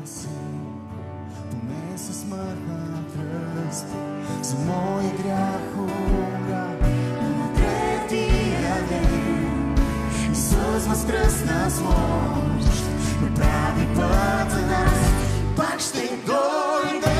си, понесе смъртна тръст, за моя грях умря, но на третия ден Исус възкръсна с мощ, направи път за нас, пак ще дойде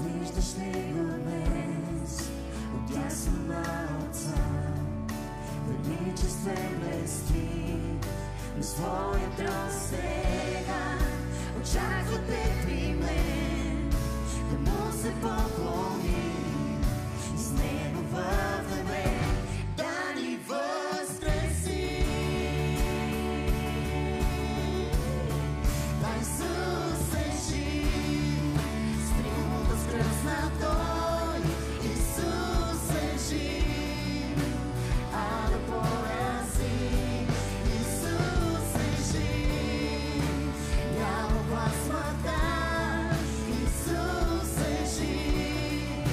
виждаш ли го днес, отдясно на Отца, величествен блести, на своя трон сега, очаква те при мен, да му се поклоним, и с него в небе да ни възкреси. Да Исус е жив, с триумф възкръсна Той, Исус е жив, а да порази, Исус е жив, няма глас смъртта, Исус е жив,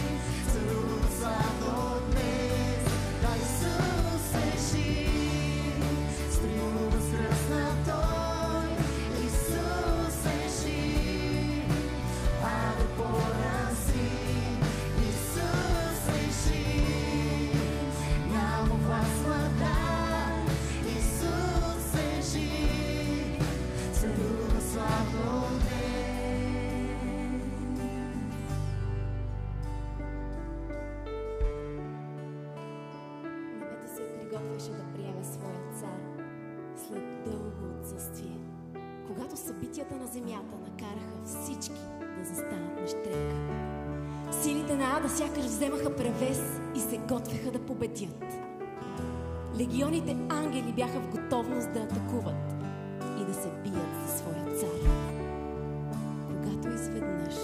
царува славно днес. Да Исус е жив, с триумф възкръсна Той, Исус е жив, а да порази, Исус е жив, няма глас смъртта, Исус е жив, царува славно днес. Небето се приготвяше да приеме своя цар след дълго отсъствие, когато събитията на земята накараха всички да застанат на щрек. Силите на ада сякаш вземаха превес и се готвеха да победят. Легионите ангели бяха в готовност да атакуват и да се бият за своя цар. Когато изведнъж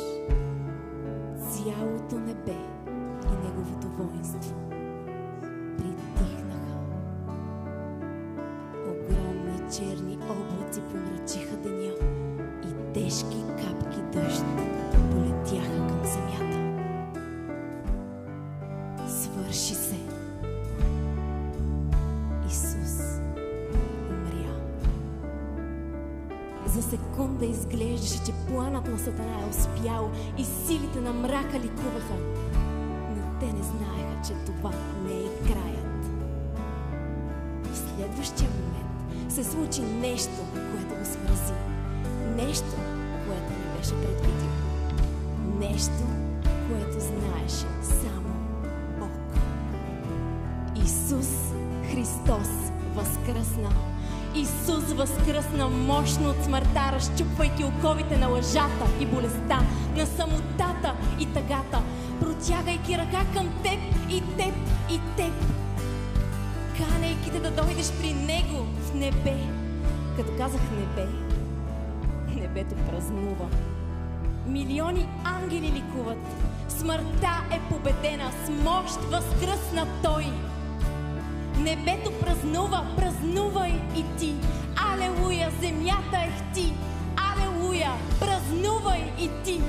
цялото небе и неговото воинство притихнаха. Огромни черни облаци помрачиха деня и тежки капки дъжд полетяха към земята. Свърши се. Исус умря. За секунда изглеждаше, че планът на Сатана е успял и силите на мрака ликуваха. Но те не знаеха, че това не е краят. В следващия момент се случи нещо, което го смрази. Нещо, което не беше предвидил. Нещо, което знаеше само Бог. Исус Христос възкръсна. Изсус възкръсна мощно от смъртта, разчупвайки оковите на лъжата и болестта, на самотата и тъгата, протягайки ръка към теб и теб и теб, канейки те да дойдеш при Него в небе. Като казах небе, небето празнува. Милиони ангели ликуват. Смъртта е победена, с мощ възкръсна Той. Небето празнува, празнувай и ти. Алелуя, земята ехти. Алелуя, празнувай и ти.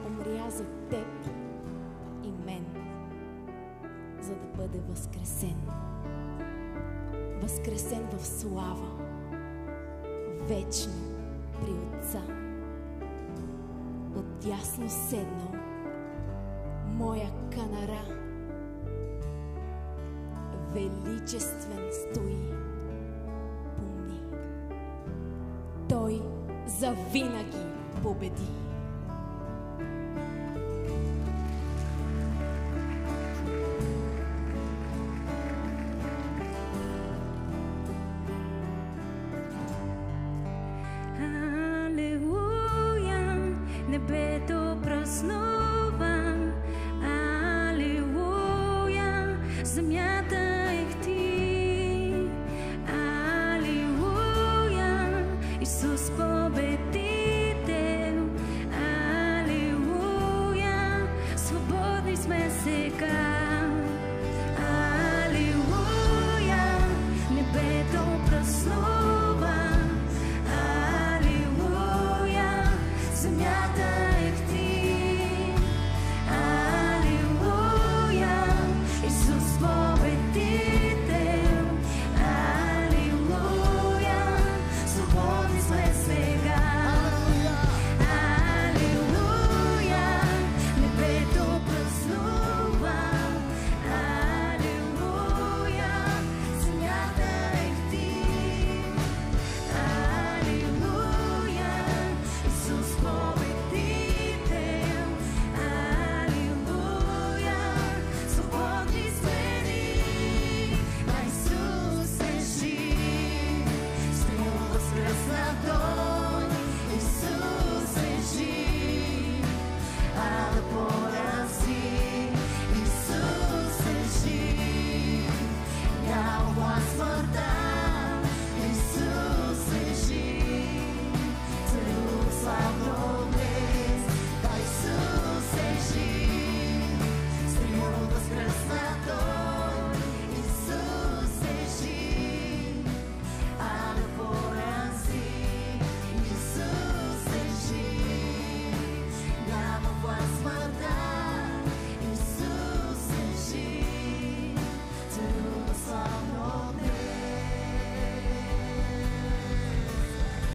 Умря за теб и мен, за да бъде възкресен. Възкресен в слава, вечно при Отца. Отдясно седнал моя канара, величествен стои, помни. Той завинаги победи.